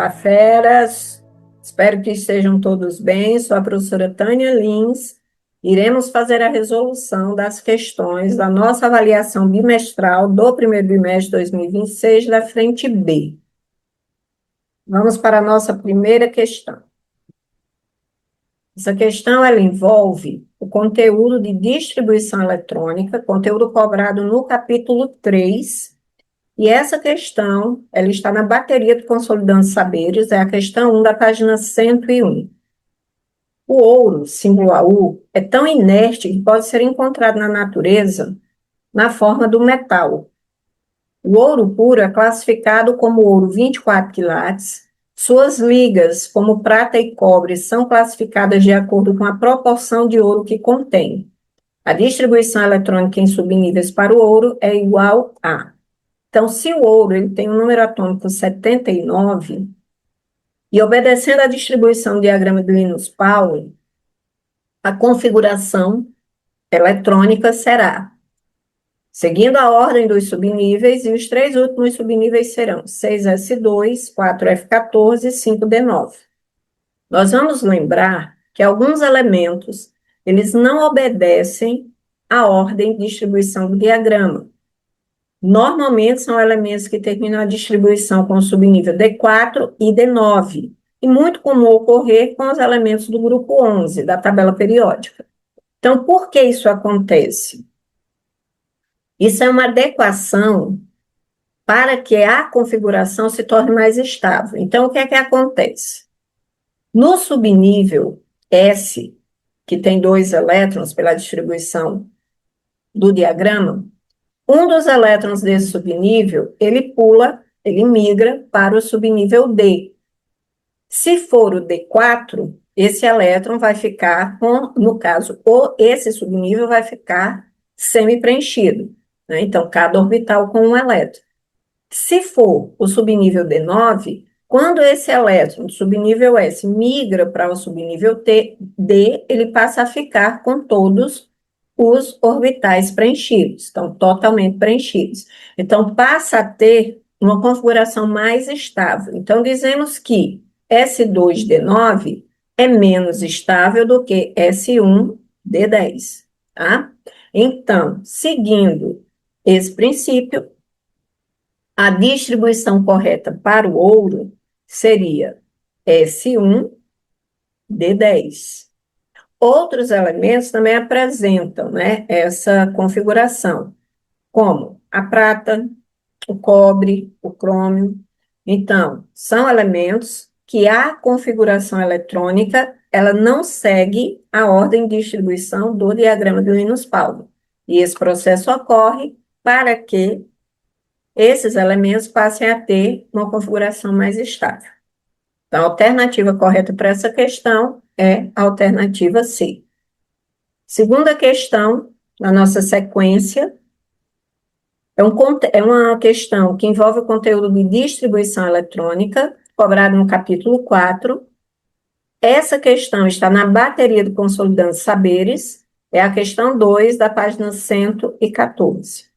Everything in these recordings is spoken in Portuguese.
Olá, feras! Espero que estejam todos bem. Sou a professora Tânia Lins. Iremos fazer a resolução das questões da nossa avaliação bimestral do primeiro bimestre de 2026 da frente B. Vamos para a nossa primeira questão. Essa questão ela envolve o conteúdo de distribuição eletrônica, conteúdo cobrado no capítulo 3. E essa questão, ela está na bateria do Consolidando Saberes, é a questão 1 da página 101. O ouro, símbolo AU, é tão inerte que pode ser encontrado na natureza na forma do metal. O ouro puro é classificado como ouro 24 quilates. Suas ligas, como prata e cobre, são classificadas de acordo com a proporção de ouro que contém. A distribuição eletrônica em subníveis para o ouro é igual a... Então, se o ouro ele tem um número atômico 79, e obedecendo à distribuição do diagrama de Linus-Pauling, a configuração eletrônica será, seguindo a ordem dos subníveis, e os três últimos subníveis serão 6s2, 4f14 e 5d9. Nós vamos lembrar que alguns elementos, eles não obedecem à ordem de distribuição do diagrama. Normalmente são elementos que terminam a distribuição com o subnível D4 e D9, e muito comum ocorrer com os elementos do grupo 11, da tabela periódica. Então, por que isso acontece? Isso é uma adequação para que a configuração se torne mais estável. Então, o que é que acontece? No subnível S, que tem 2 elétrons pela distribuição do diagrama, um dos elétrons desse subnível, ele migra para o subnível D. Se for o D4, esse elétron vai ficar com, no caso, esse subnível vai ficar semi-preenchido, né? Então, cada orbital com um elétron. Se for o subnível D9, quando esse elétron do subnível S migra para o subnível D, ele passa a ficar com todos os orbitais preenchidos, estão totalmente preenchidos. Então, passa a ter uma configuração mais estável. Então, dizemos que S2D9 é menos estável do que S1D10, tá? Então, seguindo esse princípio, a distribuição correta para o ouro seria S1D10. Outros elementos também apresentam, né, essa configuração, como a prata, o cobre, o crômio. Então, são elementos que a configuração eletrônica, ela não segue a ordem de distribuição do diagrama de Linus-Pauling. E esse processo ocorre para que esses elementos passem a ter uma configuração mais estável. Então, a alternativa correta para essa questão é a alternativa C. Segunda questão, na nossa sequência, é uma questão que envolve o conteúdo de distribuição eletrônica, cobrado no capítulo 4. Essa questão está na bateria do Consolidando Saberes, é a questão 2, da página 114.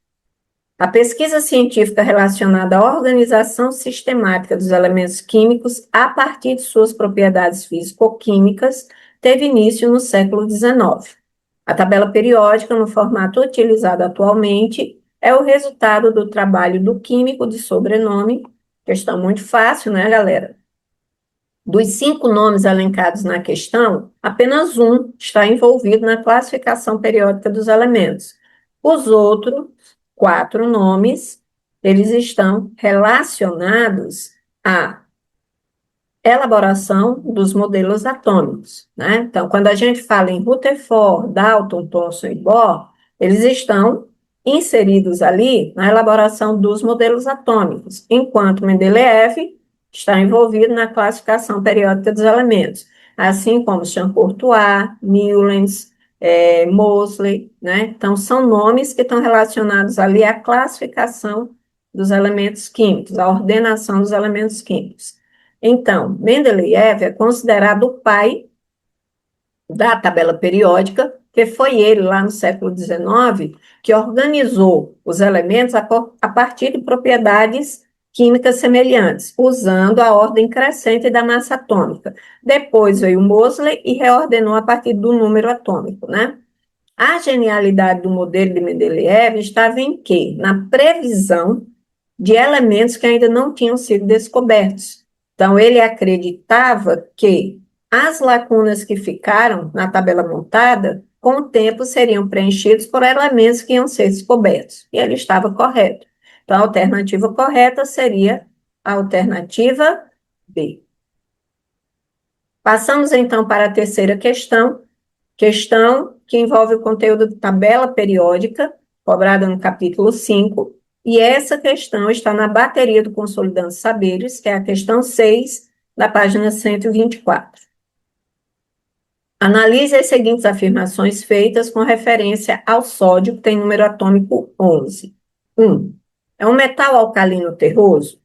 A pesquisa científica relacionada à organização sistemática dos elementos químicos a partir de suas propriedades físico-químicas teve início no século XIX. A tabela periódica, no formato utilizado atualmente, é o resultado do trabalho do químico de sobrenome, questão muito fácil, né, galera? Dos 5 nomes elencados na questão, apenas um está envolvido na classificação periódica dos elementos. Os outros 4 nomes, eles estão relacionados à elaboração dos modelos atômicos, né? Então, quando a gente fala em Rutherford, Dalton, Thomson e Bohr, eles estão inseridos ali na elaboração dos modelos atômicos, enquanto Mendeleev está envolvido na classificação periódica dos elementos, assim como Champortois, Newlands, Moseley, né? Então, são nomes que estão relacionados ali à classificação dos elementos químicos, à ordenação dos elementos químicos. Então, Mendeleev é considerado o pai da tabela periódica, que foi ele, lá no século XIX, que organizou os elementos a partir de propriedades químicas semelhantes, usando a ordem crescente da massa atômica. Depois veio Moseley e reordenou a partir do número atômico, né? A genialidade do modelo de Mendeleev estava em quê? Na previsão de elementos que ainda não tinham sido descobertos. Então, ele acreditava que as lacunas que ficaram na tabela montada, com o tempo, seriam preenchidos por elementos que iam ser descobertos. E ele estava correto. Então, a alternativa correta seria a alternativa B. Passamos, então, para a terceira questão que envolve o conteúdo de tabela periódica, cobrada no capítulo 5, e essa questão está na bateria do Consolidando Saberes, que é a questão 6, da página 124. Analise as seguintes afirmações feitas com referência ao sódio, que tem número atômico 11. 1. É um metal alcalino terroso?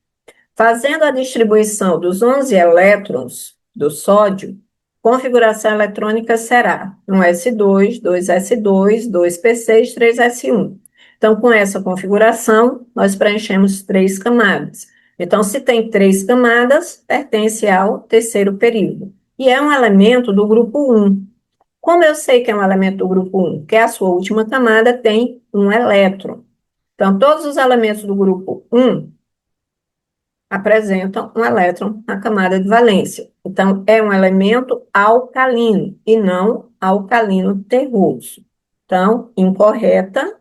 Fazendo a distribuição dos 11 elétrons do sódio, configuração eletrônica será 1s2, 2s2, 2p6, 3s1. Então, com essa configuração, nós preenchemos 3 camadas. Então, se tem 3 camadas, pertence ao terceiro período. E é um elemento do grupo 1. Como eu sei que é um elemento do grupo 1? Que a sua última camada tem um elétron. Então, todos os elementos do grupo 1 apresentam um elétron na camada de valência. Então, é um elemento alcalino e não alcalino terroso. Então, incorreta.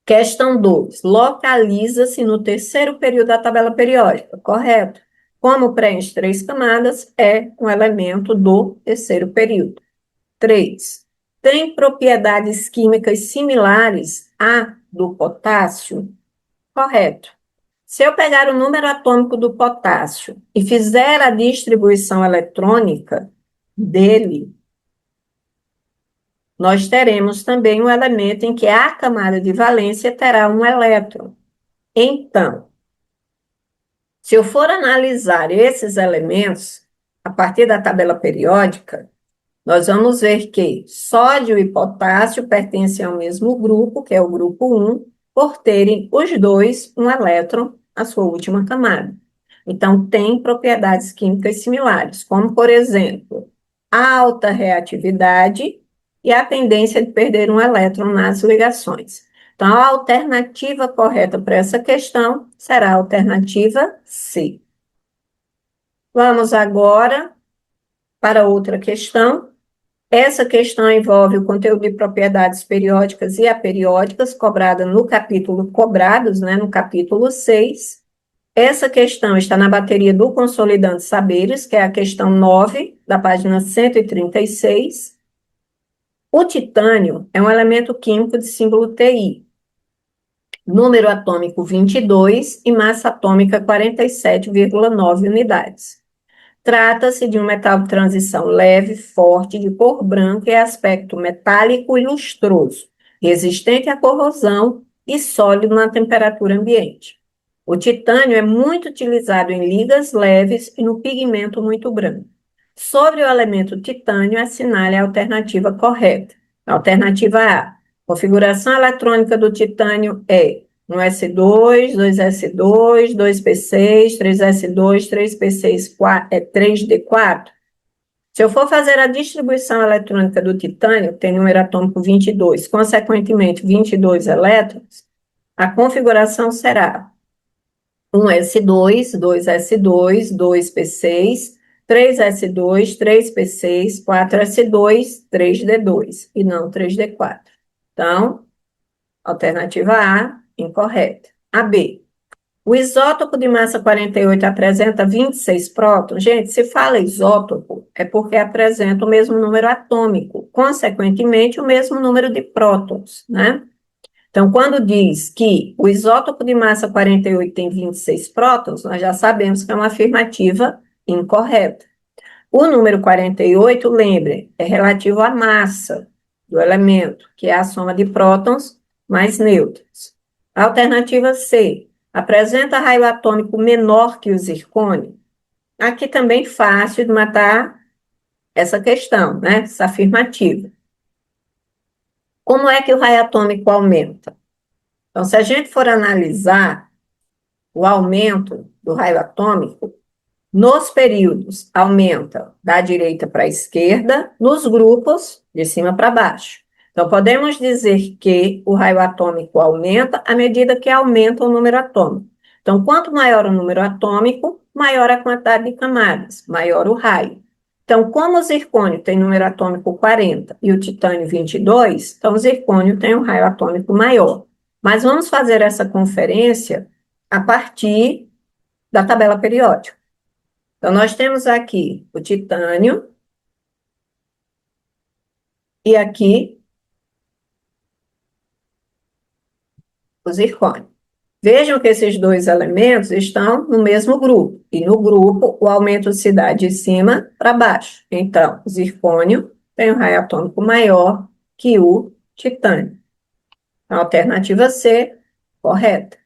Questão 2. Localiza-se no terceiro período da tabela periódica. Correto. Como preenche 3 camadas, é um elemento do terceiro período. 3. Tem propriedades químicas similares à do potássio? Correto. Se eu pegar o número atômico do potássio e fizer a distribuição eletrônica dele, nós teremos também um elemento em que a camada de valência terá um elétron. Então, se eu for analisar esses elementos a partir da tabela periódica, nós vamos ver que sódio e potássio pertencem ao mesmo grupo, que é o grupo 1, por terem os dois um elétron na sua última camada. Então, tem propriedades químicas similares, como, por exemplo, a alta reatividade e a tendência de perder um elétron nas ligações. Então, a alternativa correta para essa questão será a alternativa C. Vamos agora para outra questão. Essa questão envolve o conteúdo de propriedades periódicas e aperiódicas, cobrada no capítulo cobrados, né, no capítulo 6. Essa questão está na bateria do Consolidando Saberes, que é a questão 9, da página 136. O titânio é um elemento químico de símbolo Ti, número atômico 22 e massa atômica 47,9 unidades. Trata-se de um metal de transição leve, forte, de cor branca e aspecto metálico e lustroso, resistente à corrosão e sólido na temperatura ambiente. O titânio é muito utilizado em ligas leves e no pigmento muito branco. Sobre o elemento titânio, assinale a alternativa correta. Alternativa A. Configuração eletrônica do titânio é 1s2, 2s2, 2p6, 3s2, 3p6, 3d4. Se eu for fazer a distribuição eletrônica do titânio, que tem número atômico 22, consequentemente 22 elétrons, a configuração será 1s2, 2s2, 2p6, 3s2, 3p6, 4s2, 3d2, e não 3d4. Então, alternativa A, incorreta. A B. O isótopo de massa 48 apresenta 26 prótons. Gente, se fala isótopo, é porque apresenta o mesmo número atômico, consequentemente, o mesmo número de prótons, né? Então, quando diz que o isótopo de massa 48 tem 26 prótons, nós já sabemos que é uma afirmativa incorreta. O número 48, lembre, é relativo à massa do elemento, que é a soma de prótons mais nêutrons. Alternativa C, apresenta raio atômico menor que o zircônio. Aqui também fácil de matar essa questão, né? Essa afirmativa. Como é que o raio atômico aumenta? Então, se a gente for analisar o aumento do raio atômico nos períodos aumenta da direita para a esquerda, nos grupos de cima para baixo. Então, podemos dizer que o raio atômico aumenta à medida que aumenta o número atômico. Então, quanto maior o número atômico, maior a quantidade de camadas, maior o raio. Então, como o zircônio tem número atômico 40 e o titânio 22, então o zircônio tem um raio atômico maior. Mas vamos fazer essa conferência a partir da tabela periódica. Então, nós temos aqui o titânio e aqui o zircônio. Vejam que esses dois elementos estão no mesmo grupo, e no grupo o aumento se dá de cima para baixo. Então, o zircônio tem um raio atômico maior que o titânio. A alternativa C, correta.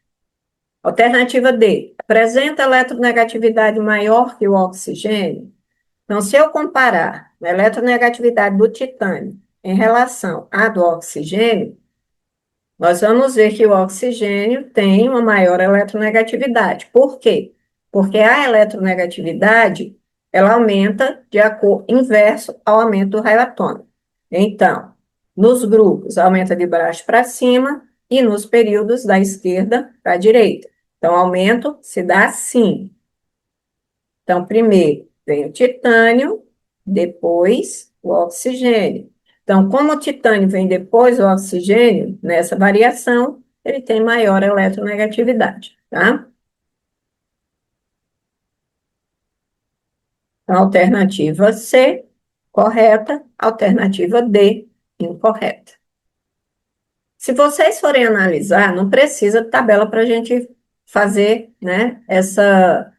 Alternativa D, apresenta eletronegatividade maior que o oxigênio? Então, se eu comparar a eletronegatividade do titânio em relação à do oxigênio, nós vamos ver que o oxigênio tem uma maior eletronegatividade. Por quê? Porque a eletronegatividade, ela aumenta de acordo inverso ao aumento do raio atômico. Então, nos grupos, aumenta de baixo para cima e nos períodos da esquerda para a direita. Então, o aumento se dá assim. Então, primeiro vem o titânio, depois o oxigênio. Então, como o titânio vem depois do oxigênio, nessa variação, ele tem maior eletronegatividade, tá? Então, alternativa C, correta. Alternativa D, incorreta. Se vocês forem analisar, não precisa de tabela para a gente fazer, né, essa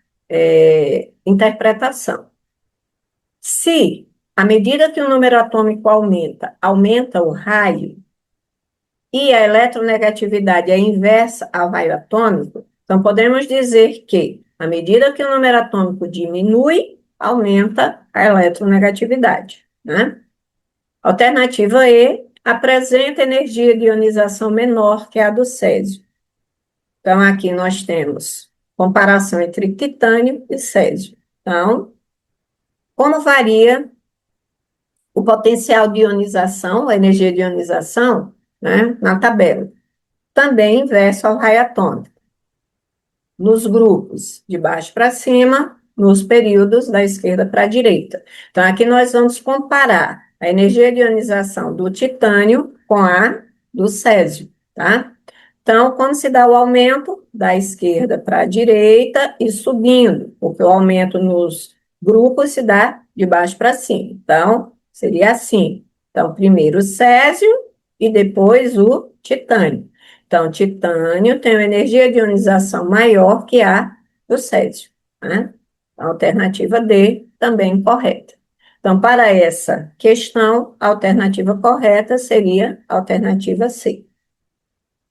interpretação. Se, à medida que o número atômico aumenta, aumenta o raio, e a eletronegatividade é inversa ao raio atômico, então podemos dizer que, à medida que o número atômico diminui, aumenta a eletronegatividade, né? Alternativa E, apresenta energia de ionização menor que a do césio. Então, aqui nós temos comparação entre titânio e césio. Então, como varia o potencial de ionização, a energia de ionização, né, na tabela? Também inverso ao raio atômico. Nos grupos de baixo para cima, nos períodos da esquerda para a direita. Então, aqui nós vamos comparar a energia de ionização do titânio com a do césio, tá? Então, como se dá o aumento da esquerda para a direita e subindo, porque o aumento nos grupos se dá de baixo para cima. Então, seria assim. Então, primeiro o césio e depois o titânio. Então, titânio tem uma energia de ionização maior que a do césio, né? A alternativa D também correta. Então, para essa questão, a alternativa correta seria a alternativa C.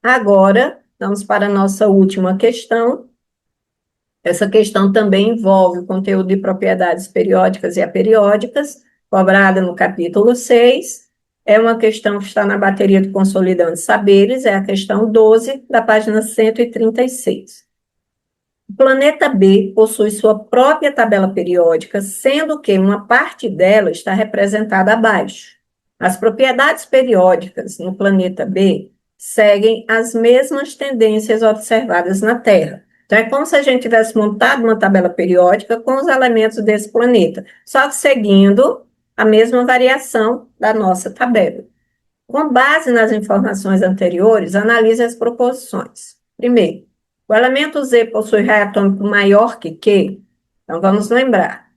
Agora, vamos para a nossa última questão. Essa questão também envolve o conteúdo de propriedades periódicas e aperiódicas, cobrada no capítulo 6. É uma questão que está na bateria de Consolidando Saberes, é a questão 12, da página 136. O planeta B possui sua própria tabela periódica, sendo que uma parte dela está representada abaixo. As propriedades periódicas no planeta B seguem as mesmas tendências observadas na Terra. Então, é como se a gente tivesse montado uma tabela periódica com os elementos desse planeta, só que seguindo a mesma variação da nossa tabela. Com base nas informações anteriores, analise as proposições. Primeiro, o elemento Z possui raio atômico maior que Q? Então, vamos lembrar.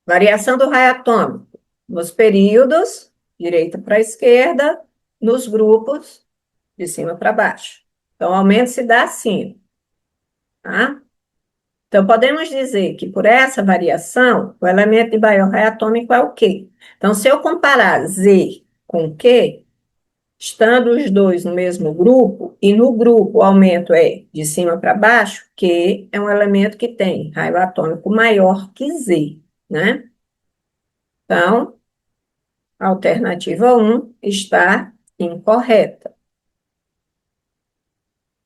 Variação do raio atômico nos períodos, direita para esquerda, nos grupos, de cima para baixo. Então, o aumento se dá assim, tá? Então, podemos dizer que por essa variação, o elemento de maior raio atômico é o Q. Então, se eu comparar Z com Q, estando os dois no mesmo grupo, e no grupo o aumento é de cima para baixo, Q é um elemento que tem raio atômico maior que Z, né? Então, a alternativa 1 está incorreta.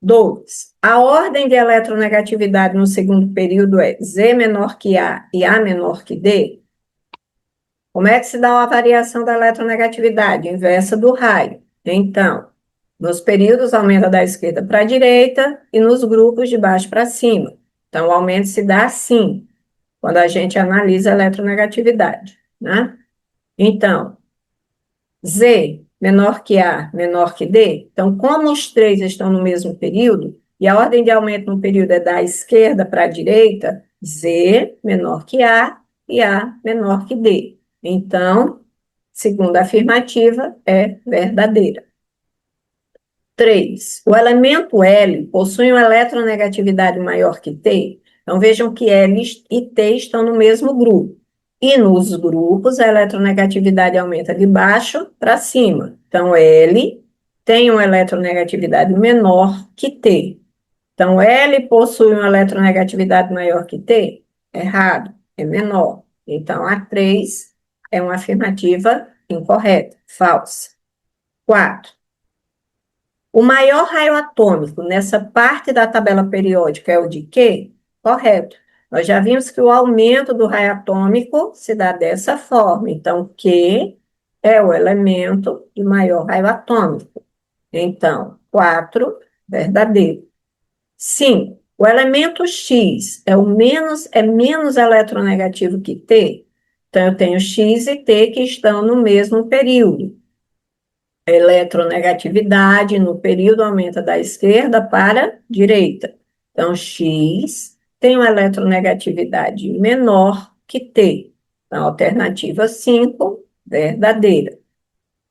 2. A ordem de eletronegatividade no segundo período é Z menor que A e A menor que D? Como é que se dá uma variação da eletronegatividade? Inversa do raio. Então, nos períodos aumenta da esquerda para a direita e nos grupos de baixo para cima. Então, o aumento se dá assim, quando a gente analisa a eletronegatividade, né? Então, Z menor que A, menor que D. Então, como os três estão no mesmo período, e a ordem de aumento no período é da esquerda para a direita, Z menor que A e A menor que D. Então, segunda afirmativa é verdadeira. 3. O elemento L possui uma eletronegatividade maior que T. Então, vejam que L e T estão no mesmo grupo. E nos grupos, a eletronegatividade aumenta de baixo para cima. Então, L tem uma eletronegatividade menor que T. Então, L possui uma eletronegatividade maior que T? Errado, é menor. Então, a 3 é uma afirmativa incorreta, falsa. 4. O maior raio atômico nessa parte da tabela periódica é o de quê? Correto. Nós já vimos que o aumento do raio atômico se dá dessa forma. Então, Q é o elemento de maior raio atômico. Então, 4, verdadeiro. 5. O elemento X é menos eletronegativo que T. Então, eu tenho X e T que estão no mesmo período. A eletronegatividade no período aumenta da esquerda para a direita. Então, X tem uma eletronegatividade menor que T. Então, alternativa 5, verdadeira.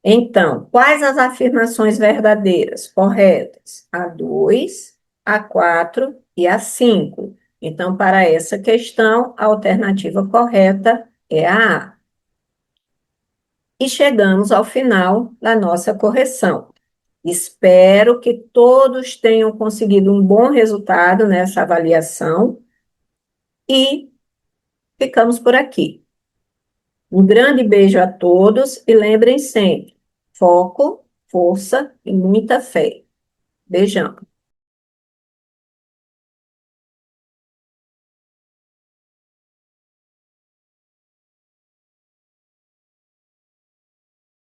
Então, quais as afirmações verdadeiras? Corretas? A 2, a 4 e a 5. Então, para essa questão, a alternativa correta é a A. E chegamos ao final da nossa correção. Espero que todos tenham conseguido um bom resultado nessa avaliação e ficamos por aqui. Um grande beijo a todos e lembrem sempre: foco, força e muita fé. Beijão.